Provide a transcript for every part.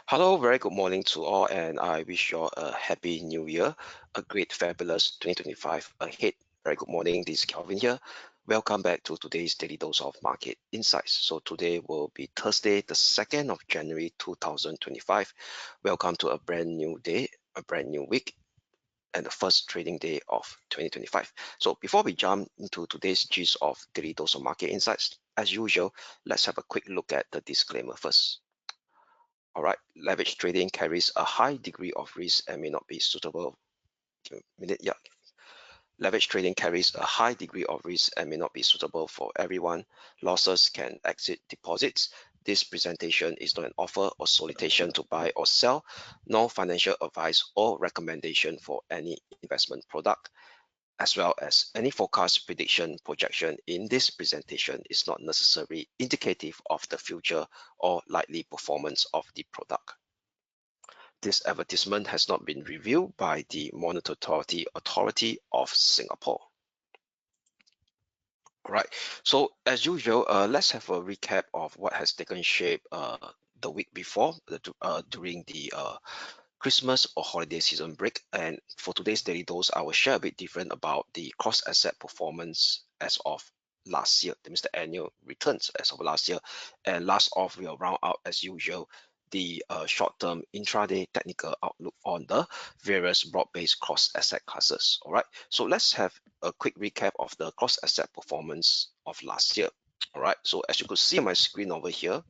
Hello, very good morning to all, and I wish you all a happy new year, a great, fabulous 2025 ahead. Very good morning, this is Kelvin here. Welcome back to today's Daily Dose of Market Insights. So today will be Thursday, the 2nd of January 2025. Welcome to a brand new day, a brand new week, and the first trading day of 2025. So before we jump into today's gist of Daily Dose of Market Insights, as usual, let's have a quick look at the disclaimer first. All right, leverage trading carries a high degree of risk and may not be suitable. Yeah, leverage trading carries a high degree of risk and may not be suitable for everyone. Losses can exceed deposits. This presentation is not an offer or solicitation to buy or sell, nor financial advice or recommendation for any investment product, as well as any forecast, prediction, projection in this presentation is not necessarily indicative of the future or likely performance of the product. This advertisement has not been reviewed by the Monetary Authority of Singapore. All right, so as usual, let's have a recap of what has taken shape the week before during the Christmas or holiday season break. And for today's daily dose, I will share a bit different about the cross asset performance as of last year. That means the annual returns as of last year. And last off, we'll round out as usual the short-term intraday technical outlook on the various broad-based cross asset classes. All right, so let's have a quick recap of the cross asset performance of last year. All right, so as you could see on my screen over here,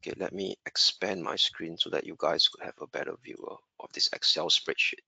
okay, let me expand my screen so that you guys could have a better view of this Excel spreadsheet.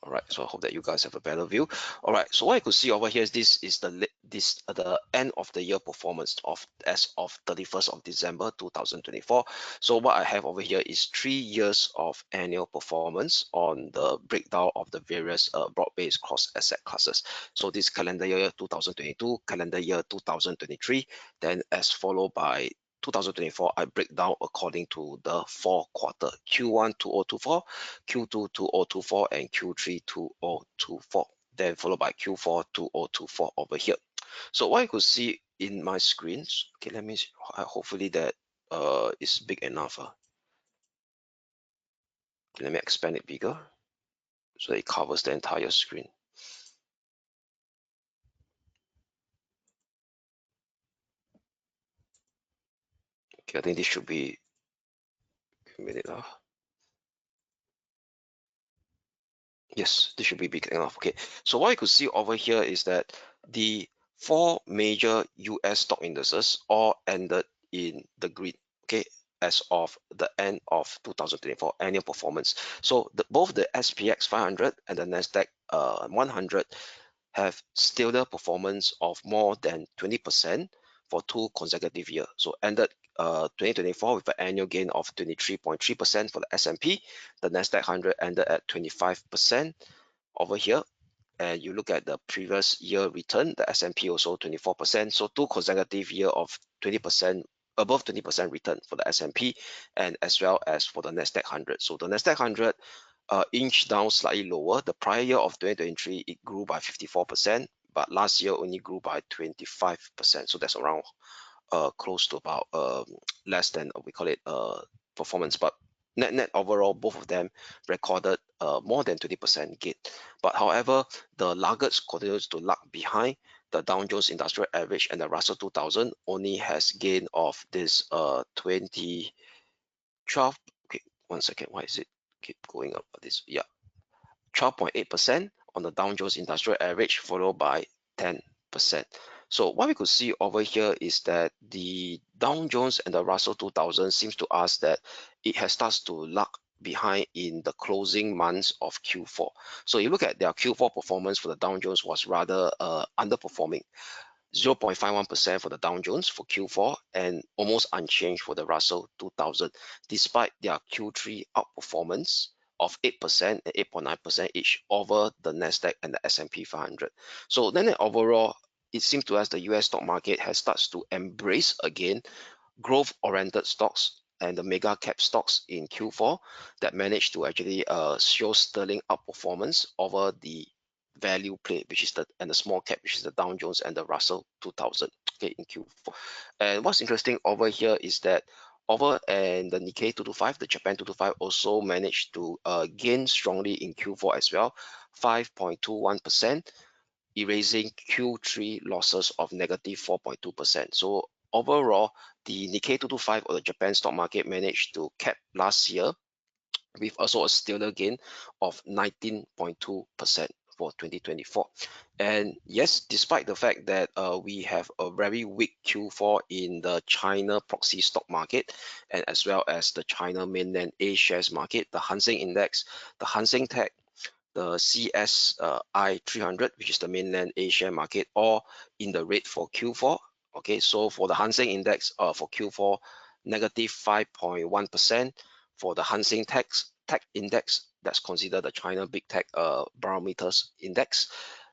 All right, so I hope that you guys have a better view. All right, so what you could see over here is this is the end of the year performance of as of 31st of December 2024. So what I have over here is 3 years of annual performance on the breakdown of the various broad-based cross asset classes. So this calendar year 2022, calendar year 2023, then as followed by 2024, I break down according to the 4-quarter, Q1 2024, Q2 2024, and Q3 2024, then followed by Q4 2024 over here. So what you could see in my screens, okay, let me hopefully that is big enough. Okay, let me expand it bigger so that it covers the entire screen. Okay, I think this should be a minute. Yes, this should be big enough. Okay, so what you could see over here is that the 4 major US stock indices all ended in the green, okay, as of the end of 2024 annual performance. So both the SPX 500 and the Nasdaq 100 have stellar performance of more than 20% for 2 consecutive years. So ended 2024 with an annual gain of 23.3% for the S&P. The Nasdaq 100 ended at 25% over here. And you look at the previous year return, the S&P also 24%. So 2 consecutive year of 20%, above 20% return for the S&P, and as well as for the Nasdaq 100. So the Nasdaq 100 inched down slightly lower. The prior year of 2023, it grew by 54%, but last year only grew by 25%. So that's around close to about less than we call it performance. But net overall, both of them recorded more than 20% gain. But however, the laggards continues to lag behind. The Dow Jones Industrial Average and the Russell 2000 only has gain of this 12. Okay, 1 second. Why is it keep going up? This 12.8% on the Dow Jones Industrial Average, followed by 10%. So what we could see over here is that the Dow Jones and the Russell 2000 seems to us that it has started to lag behind in the closing months of Q4. So you look at their Q4 performance for the Dow Jones was rather underperforming. 0.51% for the Dow Jones for Q4 and almost unchanged for the Russell 2000, despite their Q3 outperformance of 8% and 8.9% each over the Nasdaq and the S&P 500. So then overall, it seems to us the US stock market has started to embrace again growth-oriented stocks and the mega cap stocks in Q4 that managed to actually show sterling outperformance over the value play, which is the small cap, which is the Dow Jones and the Russell 2000, okay, in Q4. And what's interesting over here is that Over and the Nikkei 225, the Japan 225 also managed to gain strongly in Q4 as well, 5.21%, erasing Q3 losses of negative 4.2%. So overall, the Nikkei 225 or the Japan stock market managed to cap last year with also a stellar gain of 19.2% for 2024. And yes, despite the fact that we have a very weak Q4 in the China proxy stock market and as well as the China mainland A shares market, the Hang Seng Index, the Hang Seng Tech, the CSI 300, which is the mainland Asia market, all in the red for Q4. Okay, so for the Hang Seng Index for Q4, negative 5.1%. For the Hang Seng Tech Index, that's considered the China Big Tech Barometers Index,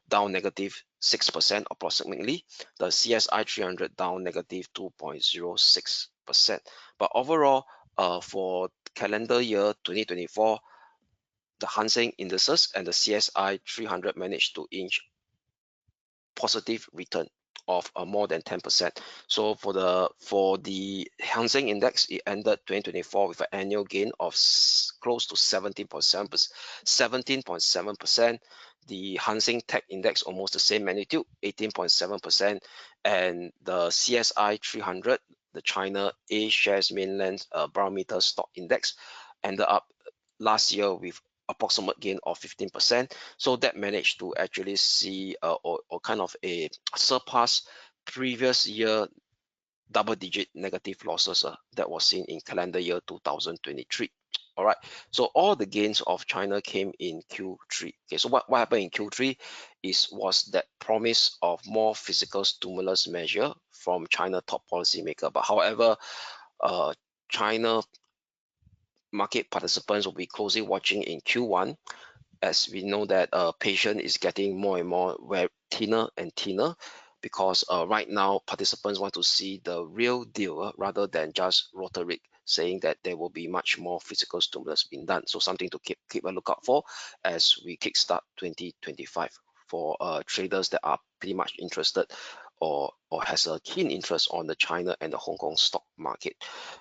down negative 6% approximately. The CSI 300 down negative 2.06%. But overall, for calendar year 2024, the Hang Seng indices and the CSI 300 managed to inch positive return of more than 10%. So for the Hang Seng Index, it ended 2024 with an annual gain of close to 17.7%. The Hang Seng Tech Index almost the same magnitude, 18.7%, and the CSI 300, the China A shares mainland barometer stock index, ended up last year with approximate gain of 15%. So that managed to actually see or kind of a surpass previous year double-digit negative losses that was seen in calendar year 2023. All right, so all the gains of China came in Q3. Okay, so what happened in Q3 was that promise of more fiscal stimulus measure from China top policymaker. But however, China market participants will be closely watching in Q1, as we know that patient is getting more and more thinner and thinner, because right now participants want to see the real deal rather than just rhetoric saying that there will be much more physical stimulus being done. So something to keep a lookout for as we kickstart 2025 for traders that are pretty much interested or has a keen interest on the China and the Hong Kong stock market.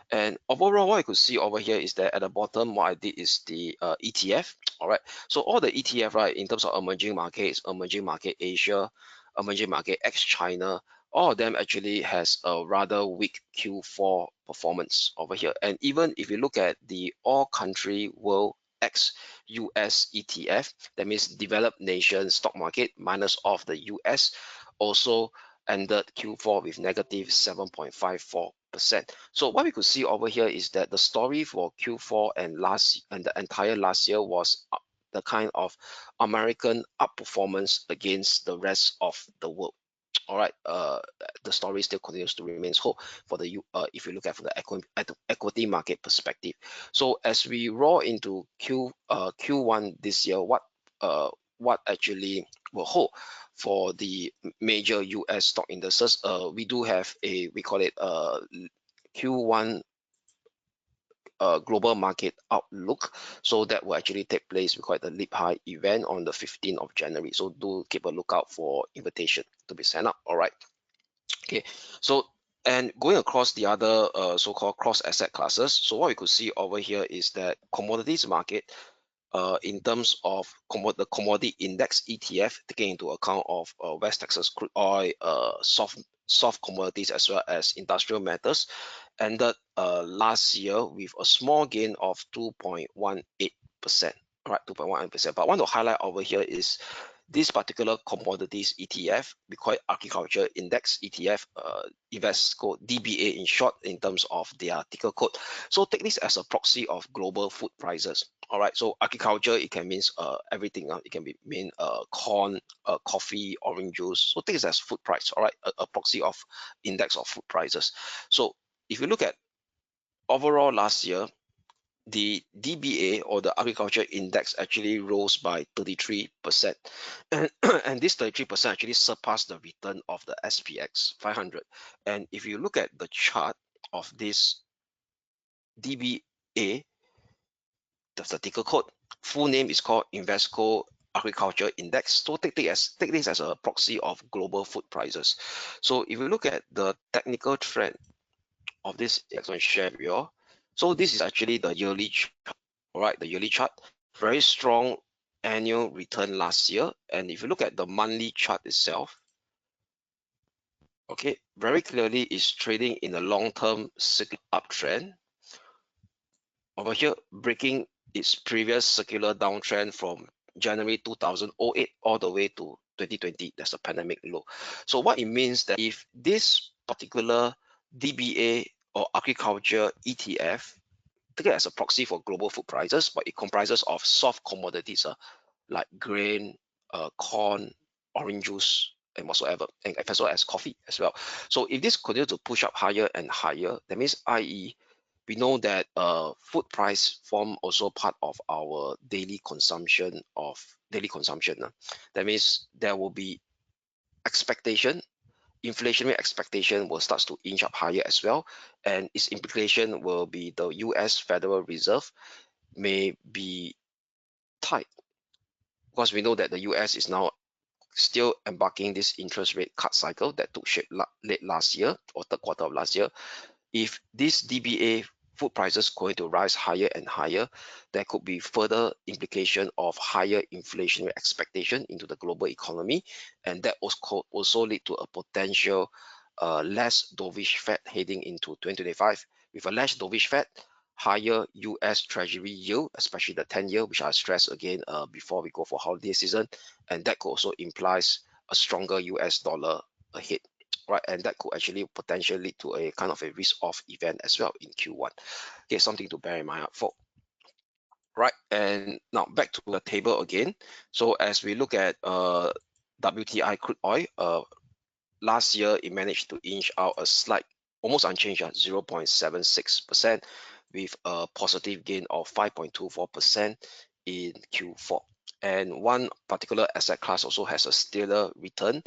And overall, what I could see over here is that at the bottom, what I did is the ETF. All right, so all the ETF, right, in terms of emerging markets, emerging market Asia, emerging market ex-China, all of them actually has a rather weak Q4 performance over here. And even if you look at the all country world ex-US ETF, that means developed nation stock market minus off the US, also ended Q4 with negative 7.54%. So what we could see over here is that the story for Q4 and the entire last year was the kind of American outperformance against the rest of the world. All right, the story still continues to remain whole for the if you look at from the equity market perspective. So as we roll into Q1 this year, what actually will hold for the major US stock indices? We do have we call it Q1 global market outlook. So that will actually take place. We call it the leap high event on the 15th of January. So do keep a lookout for invitation to be sent up. All right. Okay. So and going across the other so-called cross asset classes. So what we could see over here is that commodities market, in terms of the commodity index ETF, taking into account of West Texas crude oil, soft commodities as well as industrial metals, ended last year with a small gain of 2.18%. All right, 2.18%. But I want to highlight over here is this particular commodities ETF, we call it agriculture index ETF, invest code DBA in short, in terms of their ticker code. So take this as a proxy of global food prices. All right, so agriculture, it can mean everything. It can mean corn, coffee, orange juice. So take this as food price. All right, a proxy of index of food prices. So if you look at overall last year, the DBA or the agriculture index actually rose by 33%. And this 33% actually surpassed the return of the SPX 500. And if you look at the chart of this DBA, the ticker code, full name is called Invesco Agriculture Index. So take this as a proxy of global food prices. So if you look at the technical trend of this I'm going to share with you all. So this is actually the yearly chart, all right, the yearly chart. Very strong annual return last year. And if you look at the monthly chart itself, okay, very clearly is trading in a long-term cyclical uptrend. Over here, breaking its previous circular downtrend from January 2008 all the way to 2020. That's a pandemic low. So what it means that if this particular DBA or agriculture ETF, take it as a proxy for global food prices, but it comprises of soft commodities like grain, corn, orange juice, and whatsoever, and as well as coffee as well. So if this continues to push up higher and higher, that means, i.e., we know that food price form also part of our daily consumption That means there will be expectation, inflationary expectation will start to inch up higher as well, and its implication will be the US Federal Reserve may be tight, because we know that the US is now still embarking this interest rate cut cycle that took shape late last year or third quarter of last year. If this DBA food prices going to rise higher and higher, there could be further implication of higher inflationary expectation into the global economy, and that also lead to a potential less dovish Fed heading into 2025. With a less dovish Fed, higher US Treasury yield, especially the 10-year, which I stress again before we go for holiday season, and that could also implies a stronger US dollar ahead, right? And that could actually potentially lead to a kind of a risk-off event as well in Q1. Okay, something to bear in mind for. Right, and now back to the table again. So as we look at WTI crude oil, last year it managed to inch out a slight, almost unchanged at 0.76%, with a positive gain of 5.24% in Q4. And one particular asset class also has a stellar return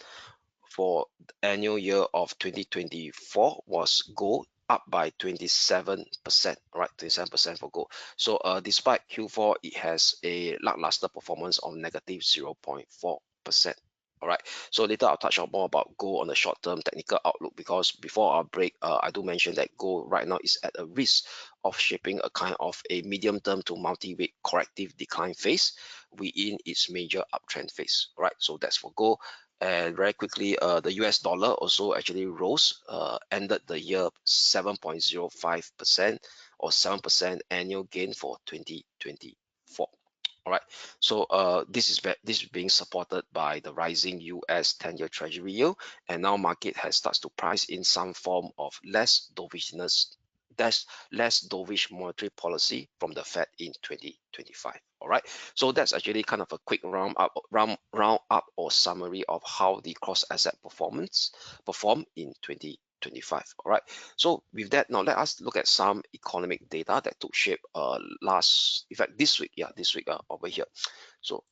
for the annual year of 2024 was gold, up by 27%, right? 27% for gold. So despite Q4, it has a lackluster performance of negative 0.4%. All right, so later I'll touch on more about gold on the short-term technical outlook, because before our break, I do mention that gold right now is at a risk of shaping a kind of a medium-term to multi-week corrective decline phase within its major uptrend phase. All right, so that's for gold. And very quickly, the US dollar also actually rose, ended the year 7.05% or 7% annual gain for 2024. All right, so this is being supported by the rising US 10-year Treasury yield, and now market has started to price in some form of less dovishness, less dovish monetary policy from the Fed in 2025. All right, so that's actually kind of a quick round up or summary of how the cross asset performance performed in 2025. All right, so with that, now let us look at some economic data that took shape this week over here. So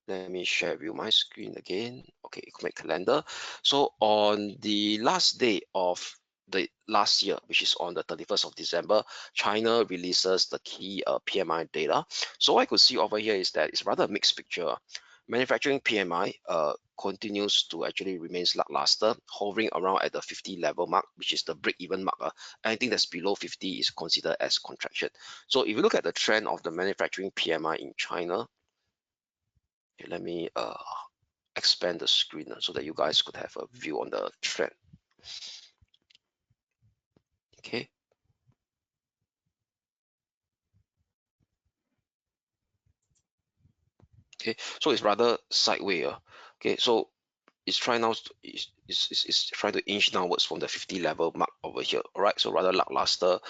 let me share with you my screen again. Okay, economic calendar. So on the last day of the last year, which is on the 31st of December, China releases the key PMI data. So what I could see over here is that it's rather a mixed picture. Manufacturing PMI continues to actually remains lackluster, hovering around at the 50 level mark, which is the break-even mark. Anything that's below 50 is considered as contraction. So if you look at the trend of the manufacturing PMI in China, okay, let me expand the screen so that you guys could have a view on the trend. Okay. Okay, so it's rather sideways. Okay, so it's trying now it's trying to inch downwards from the 50 level mark over here. All right, so rather lackluster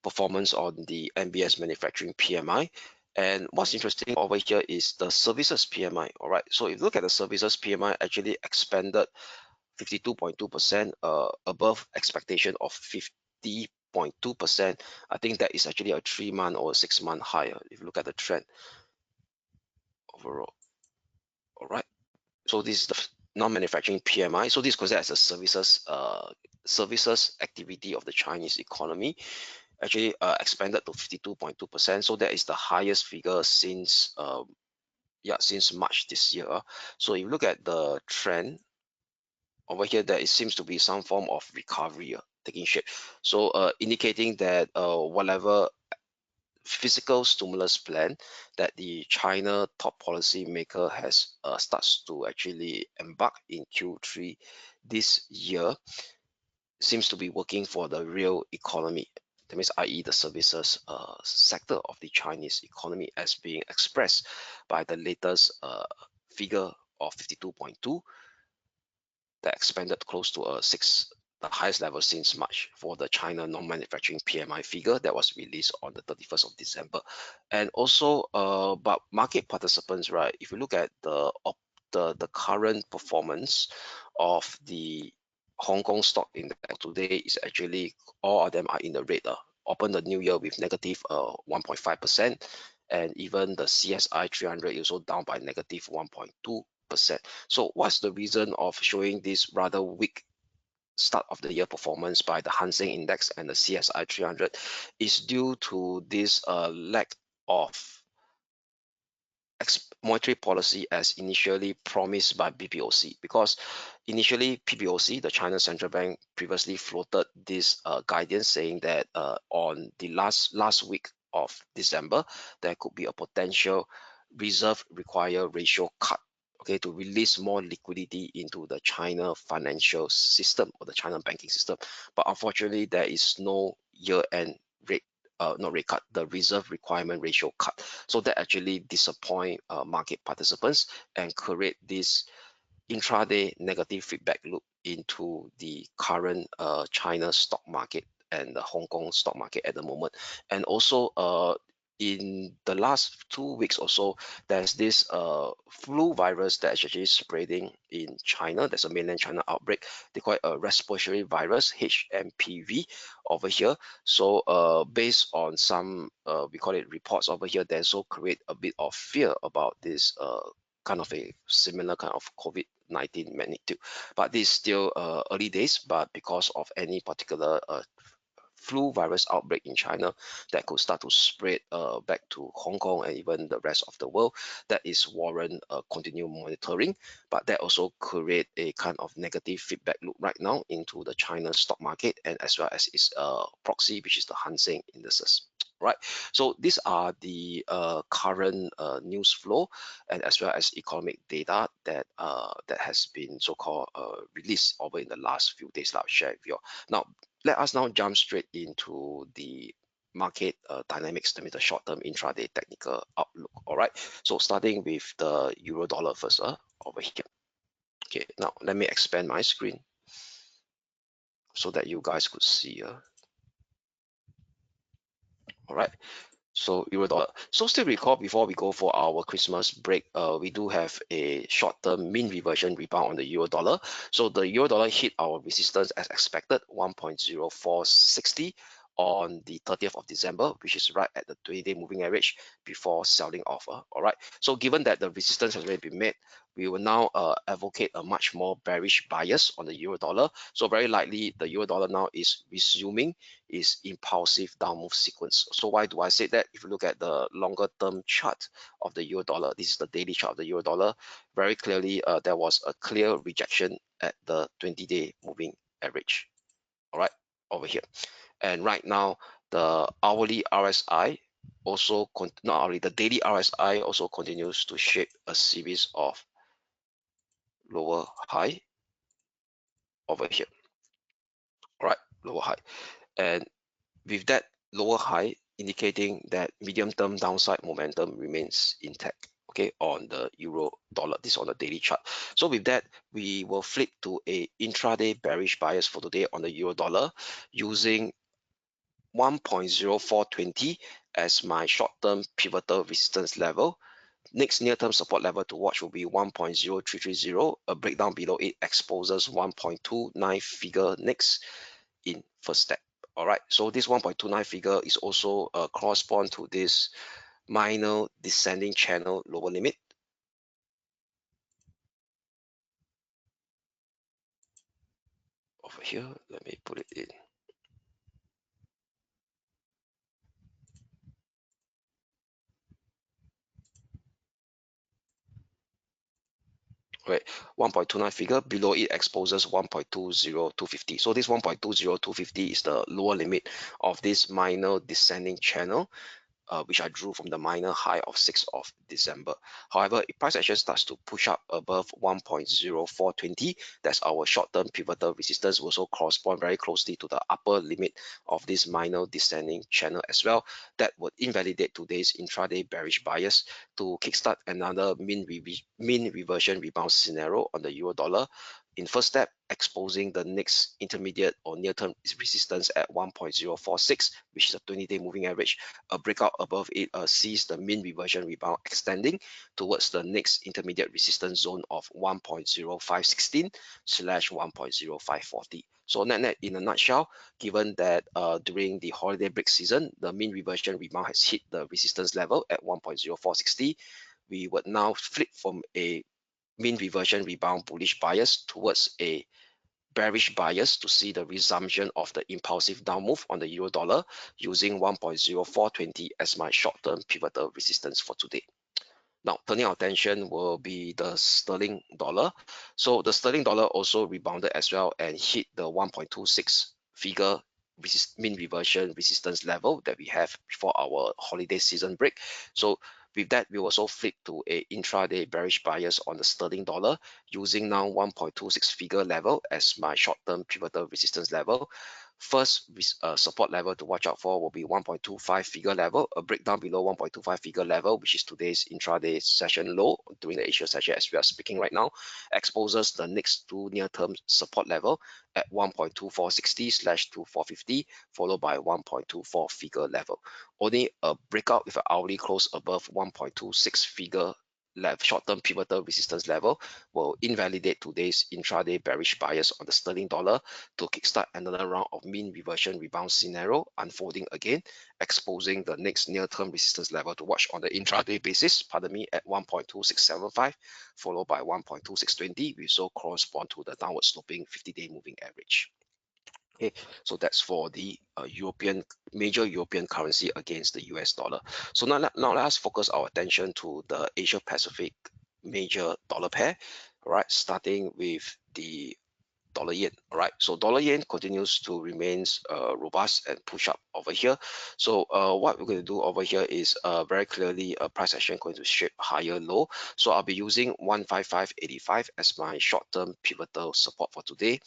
performance on the MBS manufacturing PMI. And what's interesting over here is the services PMI. All right, so if you look at the services PMI, actually expanded 52.2% above expectation of 50.2%. I think that is actually a 3-month or 6-month higher if you look at the trend overall. All right, so this is the non-manufacturing PMI. So this considered as a services activity of the Chinese economy, actually expanded to 52.2%. So that is the highest figure since since March this year. So if you look at the trend over here, that it seems to be some form of recovery. taking shape. So indicating that whatever fiscal stimulus plan that the China top policy maker has starts to actually embark in Q3 this year seems to be working for the real economy. That means, i.e., the services sector of the Chinese economy, as being expressed by the latest figure of 52.2 that expanded close to the highest level since March for the China non-manufacturing PMI figure that was released on the 31st of December. And also, but market participants, right? If you look at the current performance of the Hong Kong stock index today, is actually all of them are in the red. Open the new year with negative 1.5%, and even the CSI 300 is also down by negative 1.2%. So what's the reason of showing this rather weak start of the year performance by the Hang Seng Index and the CSI 300 is due to this lack of monetary policy as initially promised by PBOC, because initially PBOC, the China Central Bank, previously floated this guidance saying that on the last week of December there could be a potential reserve require ratio cut, okay, to release more liquidity into the China financial system or the China banking system. But unfortunately there is no year-end rate not rate cut, the reserve requirement ratio cut. So that actually disappoint market participants and create this intraday negative feedback loop into the current China stock market and the Hong Kong stock market at the moment. And also in the last 2 weeks or so, there's this flu virus that's actually spreading in China. There's a mainland China outbreak. They call it a respiratory virus, HMPV, over here. So based on some, we call it reports over here, they also create a bit of fear about this kind of a similar kind of COVID-19 magnitude. But this is still early days, but because of any particular flu virus outbreak in China that could start to spread back to Hong Kong and even the rest of the world, that is warrant continued monitoring. But that also create a kind of negative feedback loop right now into the China stock market, and as well as its proxy, which is the Hang Seng indices. Right, so these are the current news flow and as well as economic data that that has been so-called released over in the last few days that I'll share with you. Now, let us now jump straight into the market dynamics, the short-term intraday technical outlook. All right, so starting with the euro dollar first over here. Okay, now let me expand my screen so that you guys could see. All right, so euro dollar. So still recall, before we go for our Christmas break, we do have a short-term mean reversion rebound on the euro dollar. So the euro dollar hit our resistance as expected, 1.0460 on the 30th of December, which is right at the 20-day moving average before selling off. All right. So given that the resistance has already been made, we will now advocate a much more bearish bias on the euro dollar. So very likely the euro dollar now is resuming its impulsive downward sequence. So why do I say that? If you look at the longer term chart of the euro dollar, this is the daily chart of the euro dollar, very clearly there was a clear rejection at the 20-day moving average. All right, over here. And right now, the hourly RSI also, not hourly, the daily RSI also continues to shape a series of lower high over here. All right, lower high. And with that lower high indicating that medium-term downside momentum remains intact, okay, on the euro dollar. This is on the daily chart. So with that, we will flip to a intraday bearish bias for today on the euro dollar using 1.0420 as my short-term pivotal resistance level. Next near-term support level to watch will be 1.0330. A breakdown below it exposes 1.29 figure next in first step. All right, so this 1.29 figure is also correspond to this minor descending channel lower limit. Over here, let me put it in. right? 1.29 figure, below it exposes 1.20250. So this 1.20250 is the lower limit of this minor descending channel, which I drew from the minor high of 6th of December. However, if price action starts to push up above 1.0420, that's our short-term pivotal resistance, will also correspond very closely to the upper limit of this minor descending channel as well. That would invalidate today's intraday bearish bias to kickstart another mean reversion rebound scenario on the euro dollar. In first step, exposing the next intermediate or near-term resistance at 1.046, which is a 20-day moving average. A breakout above it sees the mean reversion rebound extending towards the next intermediate resistance zone of 1.0516 / 1.0540. So net in a nutshell, given that during the holiday break season, the mean reversion rebound has hit the resistance level at 1.0460, we would now flip from a mean reversion rebound bullish bias towards a bearish bias to see the resumption of the impulsive down move on the euro dollar using 1.0420 as my short-term pivotal resistance for today. Now, turning our attention will be the sterling dollar. So the sterling dollar also rebounded as well and hit the 1.26 figure mean reversion resistance level that we have before our holiday season break. So with that, we also flip to a intraday bearish bias on the sterling dollar using now 1.26 figure level as my short-term pivotal resistance level. First support level to watch out for will be 1.25 figure level, a breakdown below 1.25 figure level, which is today's intraday session low during the Asia session as we are speaking right now, exposes the next two near-term support level at 1.2460 / 2450, followed by 1.24 figure level. Only a breakout with an hourly close above 1.26 figure short-term pivotal resistance level will invalidate today's intraday bearish bias on the sterling dollar to kickstart another round of mean reversion rebound scenario unfolding again, exposing the next near-term resistance level to watch on the intraday basis, at 1.2675, followed by 1.2620, which will correspond to the downward sloping 50-day moving average. Okay, so that's for the major European currency against the US dollar. So now let us focus our attention to the Asia Pacific major dollar pair. All right, starting with the dollar yen. All right, so dollar yen continues to remain robust and push up over here. So what we're going to do over here is very clearly a price action going to shape higher low. So I'll be using 155.85 as my short-term pivotal support for today.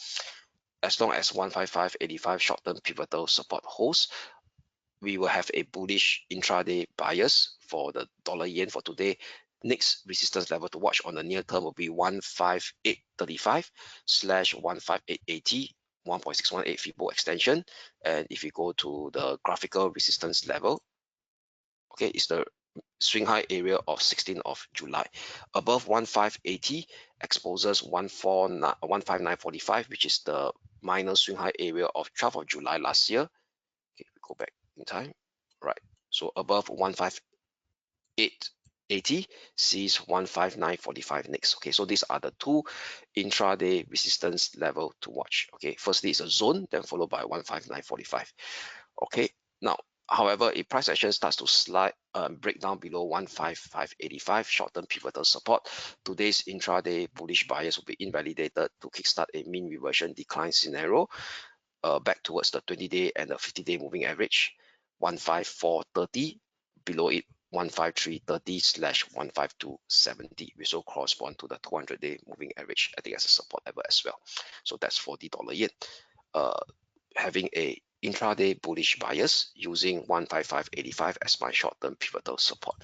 As long as 155.85 short-term pivotal support holds, we will have a bullish intraday bias for the dollar yen for today. Next resistance level to watch on the near term will be 158.35 / 158.80, 1.618 Fibo extension. And if you go to the graphical resistance level, okay, it's the swing high area of 16th of July. Above 1580 exposes 159.45, which is the minor swing high area of 12th of July last year. Okay, we go back in time. Right. So above 158.80 sees 159.45 next. Okay, so these are the two intraday resistance level to watch. Okay, firstly is a zone, then followed by 159.45. Okay, now however, if price action starts to slide break down below 155.85 short-term pivotal support, today's intraday bullish bias will be invalidated to kickstart a mean reversion decline scenario back towards the 20-day and the 50-day moving average, 154.30, below it 153.30 / 152.70, which will correspond to the 200-day moving average, I think, as a support level as well. So that's for the dollar yen. Having a intraday bullish bias using 155.85 as my short-term pivotal support.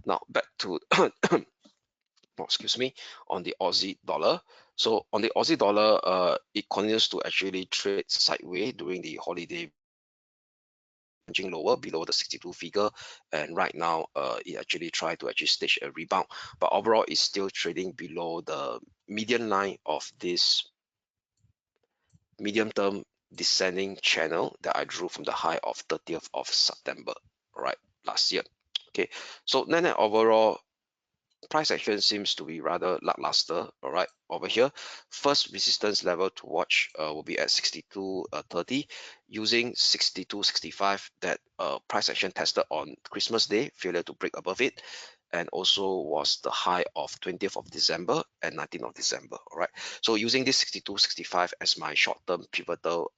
Now back to excuse me, on the Aussie dollar. So on the Aussie dollar, it continues to actually trade sideways during the holiday, punching lower below the 62 figure, and right now it actually tried to stage a rebound, but overall it's still trading below the median line of this medium term descending channel that I drew from the high of 30th of September, right, last year. Okay, so then overall price action seems to be rather lackluster. All right, over here, first resistance level to watch will be at 62.30, using 62.65 that price action tested on Christmas Day, failure to break above it, and also was the high of 20th of December and 19th of December. All right, so using this 62.65 as my short-term pivotal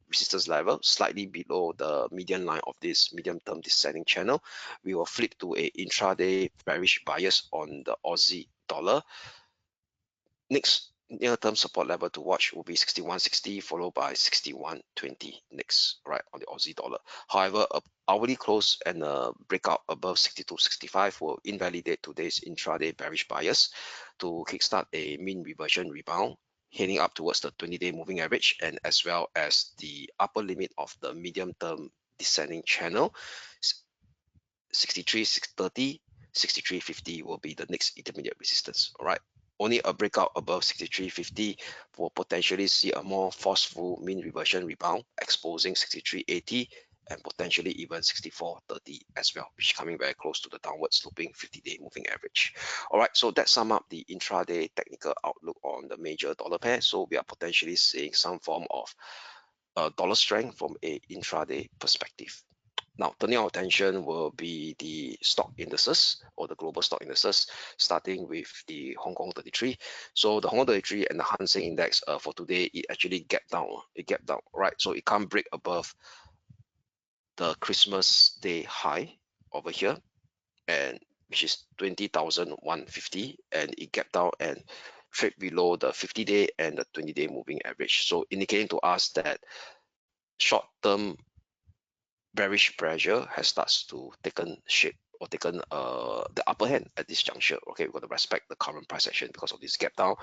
resistance level, slightly below the median line of this medium-term descending channel, we will flip to a intraday bearish bias on the Aussie dollar. Next near-term support level to watch will be 61.60 followed by 61.20 next, right, on the Aussie dollar. However, a hourly close and a breakout above 62.65 will invalidate today's intraday bearish bias to kickstart a mean reversion rebound heading up towards the 20-day moving average, and as well as the upper limit of the medium-term descending channel. 63.30, 63.50 will be the next intermediate resistance. All right, only a breakout above 63.50 will potentially see a more forceful mean reversion rebound, exposing 63.80 and potentially even 64.30 as well, which is coming very close to the downward sloping 50-day moving average. All right, so that sum up the intraday technical outlook on the major dollar pair. So we are potentially seeing some form of dollar strength from a intraday perspective. Now, turning our attention will be the stock indices or the global stock indices, starting with the Hong Kong 33. So the Hong Kong 33 and the Hang Seng Index for today, it actually gapped down. It gapped down, right? So it can't break above the Christmas Day high over here, and which is 20,150, and it gapped down and trade below the 50-day and the 20-day moving average. So indicating to us that short-term bearish pressure has starts to taken shape or taken the upper hand at this juncture. Okay, we've got to respect the current price action because of this gap down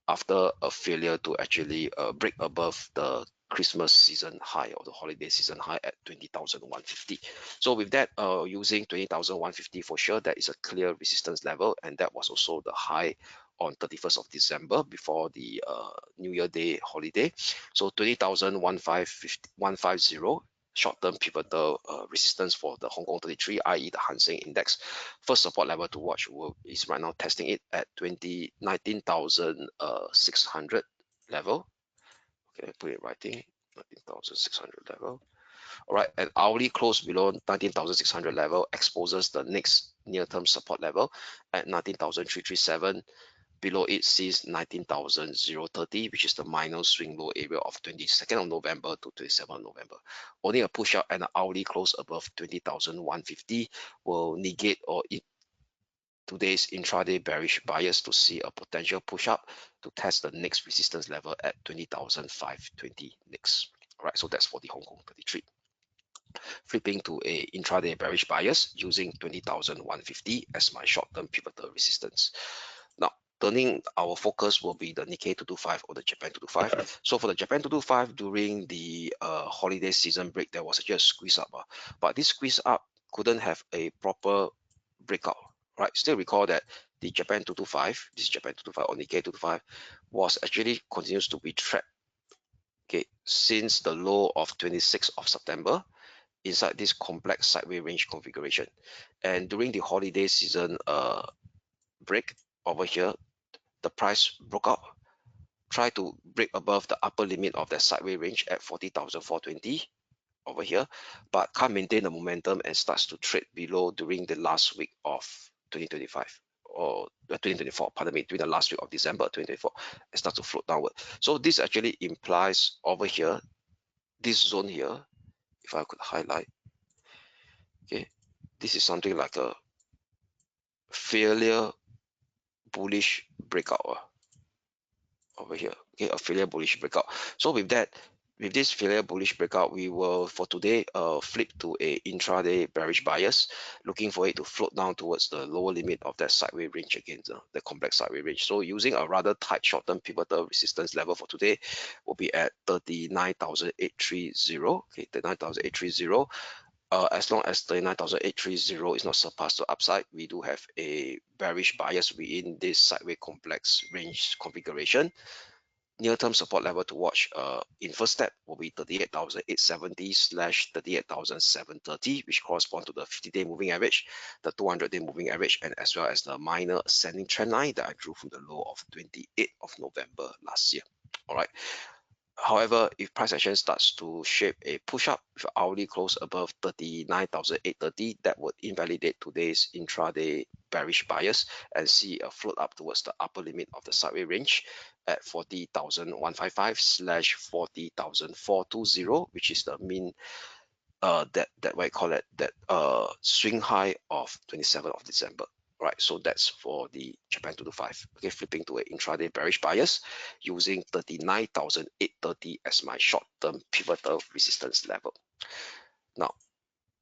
after a failure to actually break above the Christmas season high or the holiday season high at 20,150. So with that, using 20,150 for sure, that is a clear resistance level, and that was also the high on 31st of December before the New Year Day holiday. So 20,150 short-term pivotal resistance for the Hong Kong 33, i.e. the Hang Seng Index. First support level to watch is right now testing it at 19,600 level. Okay, put it writing, 19,600 level. All right, an hourly close below 19,600 level exposes the next near-term support level at 19,337. Below it sees 19,030, which is the minor swing low area of 22nd of November to 27th of November. Only a push out and an hourly close above 20,150 will negate or today's intraday bearish bias to see a potential push up to test the next resistance level at 20,520 next. All right, so that's for the Hong Kong 33. Flipping to a intraday bearish bias using 20,150 as my short-term pivotal resistance. Now, turning our focus will be the Nikkei 225 or the Japan 225. So for the Japan 225, during the holiday season break, there was just a squeeze up, but this squeeze up couldn't have a proper breakout, right? Still recall that the Japan 225, this Japan 225 or Nikkei 225 was actually continues to be trapped, okay, since the low of 26th of September inside this complex sideways range configuration. And during the holiday season break over here, the price broke out, try to break above the upper limit of that sideways range at 40,420 over here, but can't maintain the momentum and starts to trade below during the last week of 2025 or 2024, pardon me, during the last week of December 2024, it starts to float downward. So this actually implies over here, this zone here, if I could highlight, okay, this is something like a failure bullish breakout over here, okay, a failure bullish breakout. So with that, with this failure bullish breakout, we will for today flip to a intraday bearish bias, looking for it to float down towards the lower limit of that sideways range again, the complex sideways range. So using a rather tight short-term pivotal resistance level for today will be at 39,830. Okay, 39,830. As long as 39,830 is not surpassed to upside, we do have a bearish bias within this sideways complex range configuration. Near-term support level to watch in first step will be 38,870 / 38,730, which correspond to the 50-day moving average, the 200-day moving average, and as well as the minor ascending trend line that I drew from the low of 28th of November last year. All right. However, if price action starts to shape a push up with hourly close above 39,830, that would invalidate today's intraday bearish bias and see a float up towards the upper limit of the sideway range at 40,155 slash 40,420, which is the mean that what I call it, that swing high of 27th of December. Right, so that's for the Japan 225. Okay, flipping to an intraday bearish bias using 39,830 as my short-term pivotal resistance level. Now,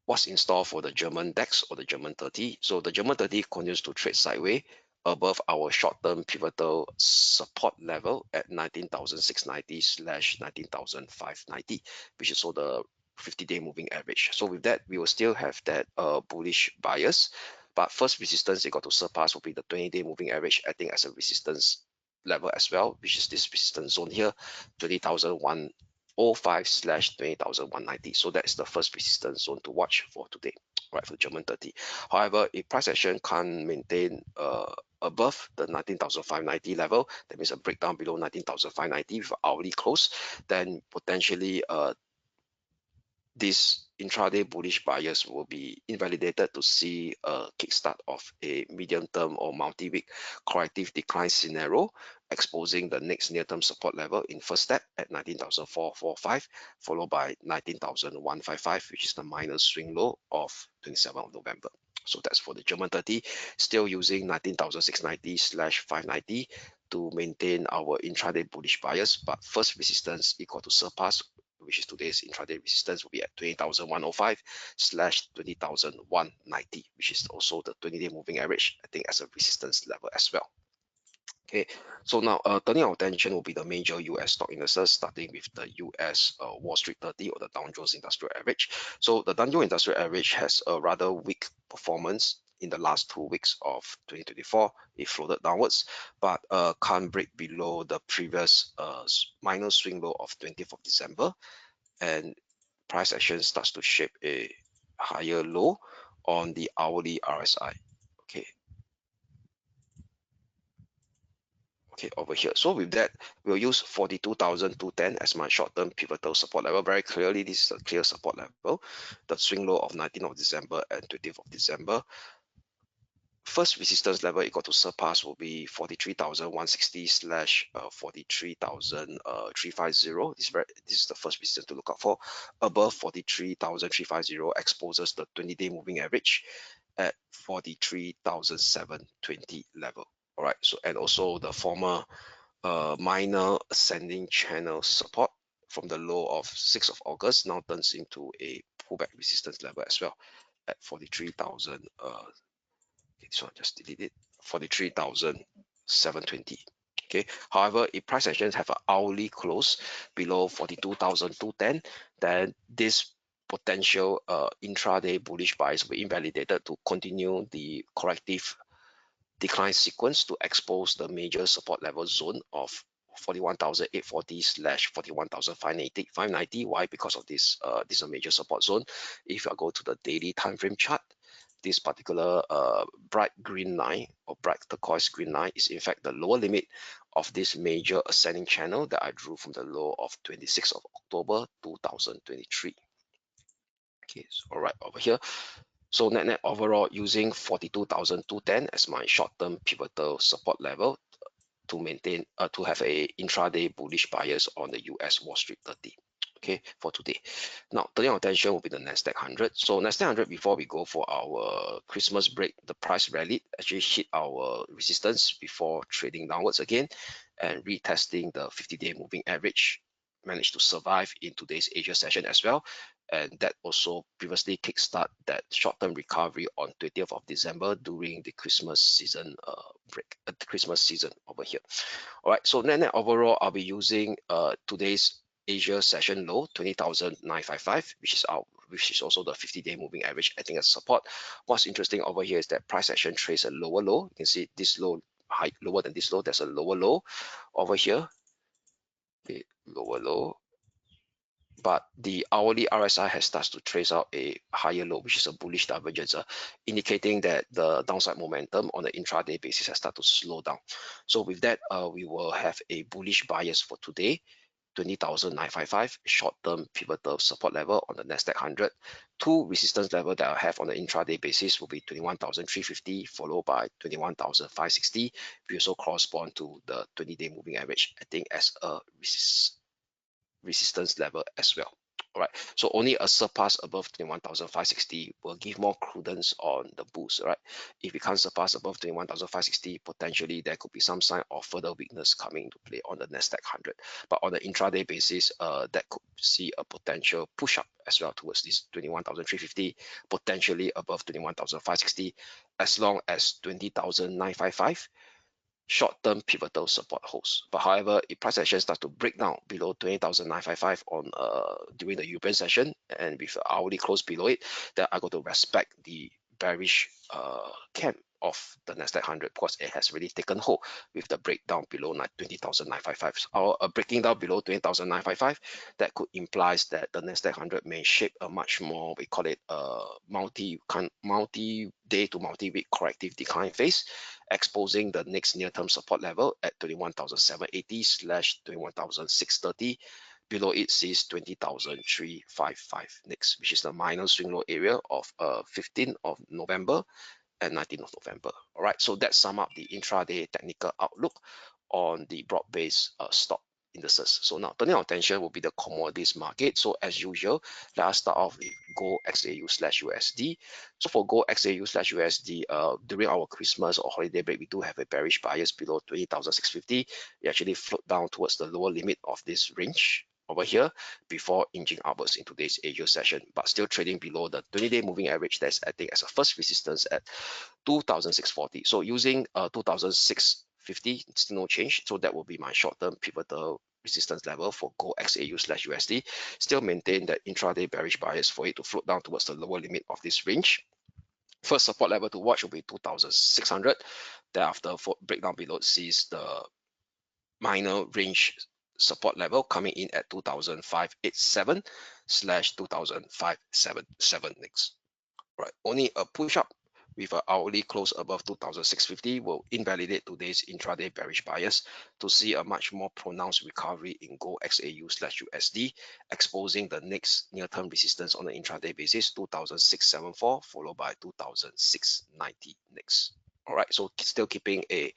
what's in store for the German DAX or the German 30? So the German 30 continues to trade sideways above our short-term pivotal support level at 19,690 slash 19,590, which is also the 50-day moving average. So with that, we will still have that bullish bias, but first resistance it got to surpass will be the 20-day moving average, acting as a resistance level as well, which is this resistance zone here, 20,105 slash 20,190. So that's the first resistance zone to watch for today, right, for the German 30. However, if price action can't maintain above the 19,590 level, that means a breakdown below 19,590 with hourly close, then potentially this intraday bullish bias will be invalidated to see a kickstart of a medium-term or multi-week corrective decline scenario, exposing the next near-term support level in first step at 19,445, followed by 19,155, which is the minor swing low of 27th of November. So that's for the German 30, still using 19,690 slash 590 to maintain our intraday bullish bias, but first resistance equal to surpass, which is today's intraday resistance, will be at 20,105 slash 20,190, which is also the 20-day moving average, I think, as a resistance level as well. Okay, so now turning our attention will be the major US stock indices, starting with the US Wall Street 30 or the Dow Jones Industrial Average. So the Dow Jones Industrial Average has a rather weak performance in the last 2 weeks of 2024. It floated downwards, but can't break below the previous minor swing low of 20th of December, and price action starts to shape a higher low on the hourly RSI. Okay, over here. So with that, we'll use 42,210 as my short-term pivotal support level. Very clearly, this is a clear support level. The swing low of 19th of December and 20th of December. First resistance level it got to surpass will be 43,160 slash 43,350. This is the first resistance to look out for. Above 43,350 exposes the 20-day moving average at 43,720 level. All right, so and also the former minor ascending channel support from the low of 6th of August now turns into a pullback resistance level as well at 43,000. Okay, so I just delete it. 43,720. Okay. However, if price actions have an hourly close below 42,210, then this potential intraday bullish bias will be invalidated to continue the corrective decline sequence to expose the major support level zone of 41,840 slash 41,590. Why? Because of this this is a major support zone. If I go to the daily time frame chart, this particular bright green line or bright turquoise green line is in fact the lower limit of this major ascending channel that I drew from the low of 26th of October 2023. Okay, so all right, over here. So net overall using 42,210 as my short-term pivotal support level to maintain to have a intraday bullish bias on the US Wall Street 30. Okay, for today. Now, turning our attention will be the Nasdaq 100. So Nasdaq 100, before we go for our Christmas break, the price rallied, actually hit our resistance before trading downwards again and retesting the 50-day moving average. Managed to survive in today's Asia session as well, and that also previously kickstart that short-term recovery on 20th of December during the Christmas season break, the Christmas season over here. All right, so net overall, I'll be using today's Asia session low 20,955, which is also the 50-day moving average acting as support. What's interesting over here is that price action trades a lower low. You can see this low high lower than this low. There's a lower low over here. Okay, lower low. But the hourly RSI has started to trace out a higher low, which is a bullish divergence, indicating that the downside momentum on the intraday basis has started to slow down. So with that, we will have a bullish bias for today 20,955 short-term pivotal support level on the Nasdaq 100. Two resistance level that I have on the intraday basis will be 21,350 followed by 21,560. We also correspond to the 20-day moving average, I think, as a resistance level as well. All right, so only a surpass above 21,560 will give more prudence on the boost, right? If we can't surpass above 21,560, potentially there could be some sign of further weakness coming into play on the Nasdaq 100. But on the intraday basis, that could see a potential push up as well towards this 21,350, potentially above 21,560, as long as 20,955 short-term pivotal support holds. But however, if price action starts to break down below 20,955 on during the European session and with hourly close below it, then I got to respect the bearish camp of the Nasdaq 100 because it has really taken hold with the breakdown below 20,955. Or breaking down below 20,955, that could imply that the Nasdaq 100 may shape a much more, we call it multi-day to multi-week corrective decline phase, exposing the next near-term support level at 21,780/21,630. Below it sees 20,355 next, which is the minor swing low area of 15th of November and 19th of November. All right, so that sum up the intraday technical outlook on the broad-based stock indices. So now turning our attention will be the commodities market. So as usual, let us start off with gold XAU/USD. So for gold XAU/USD, during our Christmas or holiday break, we do have a bearish bias below 20,650. It actually float down towards the lower limit of this range over here before inching upwards in today's Asia session, but still trading below the 20-day moving average that's acting as a first resistance at 2,640. So using 2,650, still no change. So that will be my short-term pivotal resistance level for gold XAU/USD. Still maintain that intraday bearish bias for it to float down towards the lower limit of this range. First support level to watch will be 2,600. Thereafter, for breakdown below sees the minor range support level coming in at 2,587/2,577 next. Right, only a push up with an hourly close above 2,650 will invalidate today's intraday bearish bias to see a much more pronounced recovery in gold XAU/USD, exposing the next near-term resistance on the intraday basis, 2,674 followed by 2,690 next. All right, so still keeping a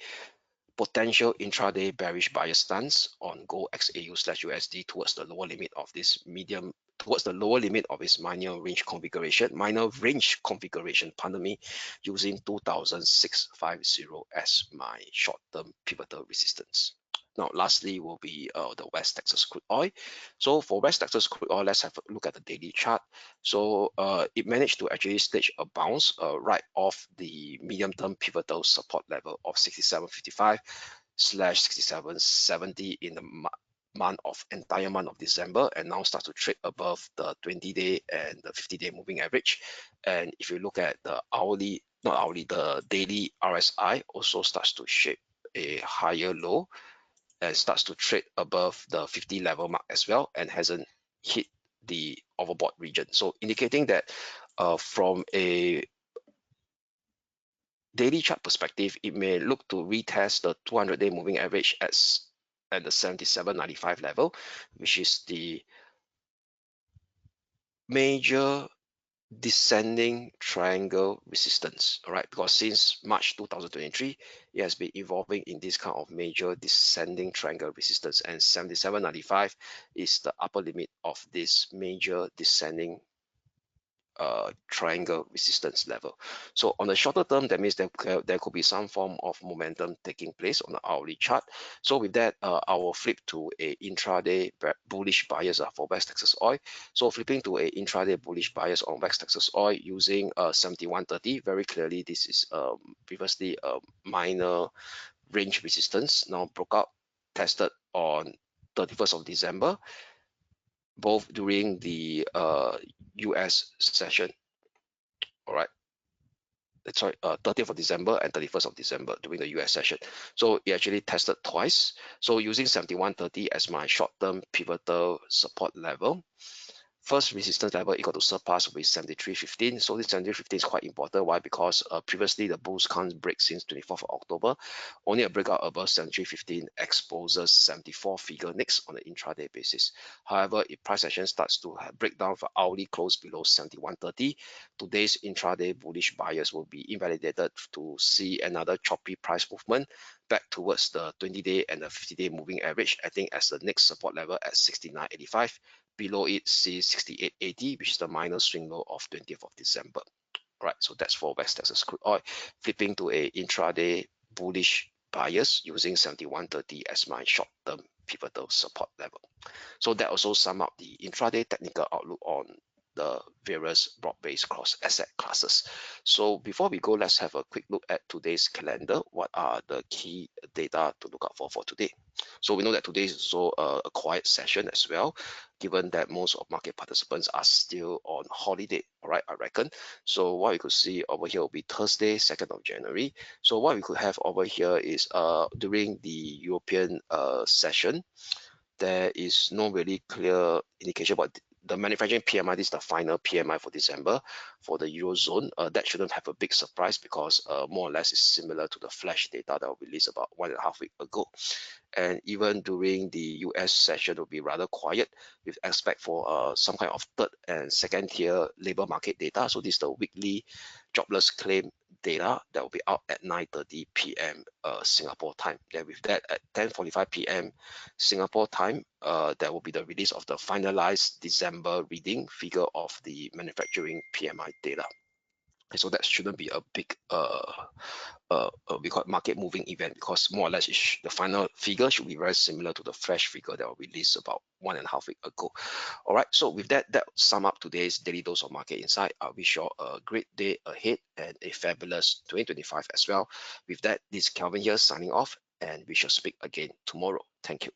potential intraday bearish bias stance on gold XAU/USD towards the lower limit of this medium, towards the lower limit of its minor range configuration, pardon me, using 2,650 as my short-term pivotal resistance. Now, lastly will be the West Texas crude oil. So for West Texas crude oil, let's have a look at the daily chart. So it managed to actually stage a bounce right off the medium-term pivotal support level of 6755/6770 in the entire month of December, and now starts to trade above the 20-day and the 50-day moving average. And if you look at the the daily RSI also starts to shape a higher low and starts to trade above the 50 level mark as well, and hasn't hit the overbought region. So indicating that from a daily chart perspective, it may look to retest the 200-day moving average at the 77.95 level, which is the major descending triangle resistance. All right, because since March 2023, it has been evolving in this kind of major descending triangle resistance, and 77.95 is the upper limit of this major descending triangle resistance level. So on the shorter term, that means there could be some form of momentum taking place on the hourly chart. So with that, I will flip to a intraday bullish bias for West Texas oil. So flipping to a intraday bullish bias on West Texas oil using 7130. Very clearly, this is previously a minor range resistance. Now broke out, tested on 31st of December, both during the US session. All right, sorry, 30th of December and 31st of December during the US session. So it actually tested twice. So using 7130 as my short-term pivotal support level first resistance level it got to surpass with 73.15. So this 73.15 is quite important. Why? Because previously the bulls can't break since 24th of October. Only a breakout above 73.15 exposes 74 figure next on the intraday basis. However, if price action starts to break down for hourly close below 71.30, today's intraday bullish buyers will be invalidated to see another choppy price movement back towards the 20-day and the 50-day moving average, I think, as the next support level at 69.85. Below it, see 68.80, which is the minor swing low of 20th of December. Right, so that's for West Texas crude oil. Flipping to a intraday bullish buyers using 71.30 as my short-term pivotal support level. So that also sum up the intraday technical outlook on the various broad-based cross asset classes. So before we go, let's have a quick look at today's calendar. What are the key data to look out for today? So we know that today is also a quiet session as well, given that most of market participants are still on holiday, all right, I reckon. So what we could see over here will be Thursday, 2nd of January. So what we could have over here is during the European session, there is no really clear indication about the manufacturing PMI. This is the final PMI for December for the Eurozone. That shouldn't have a big surprise because more or less is similar to the flash data that was released about 1.5 weeks ago. And even during the US session, will be rather quiet with expect for some kind of third and second tier labor market data. So this is the weekly jobless claim data that will be out at 9:30 p.m. Singapore time. Then with that, at 10:45 p.m. Singapore time, there will be the release of the finalized December reading figure of the manufacturing PMI data. And so that shouldn't be a big we call it market moving event, because more or less the final figure should be very similar to the fresh figure that was released about 1.5 weeks ago. All right, so with that sum up today's daily dose of market insight. I wish you all a great day ahead and a fabulous 2025 as well. With that, this is Kelvin here signing off, and we shall speak again tomorrow. Thank you.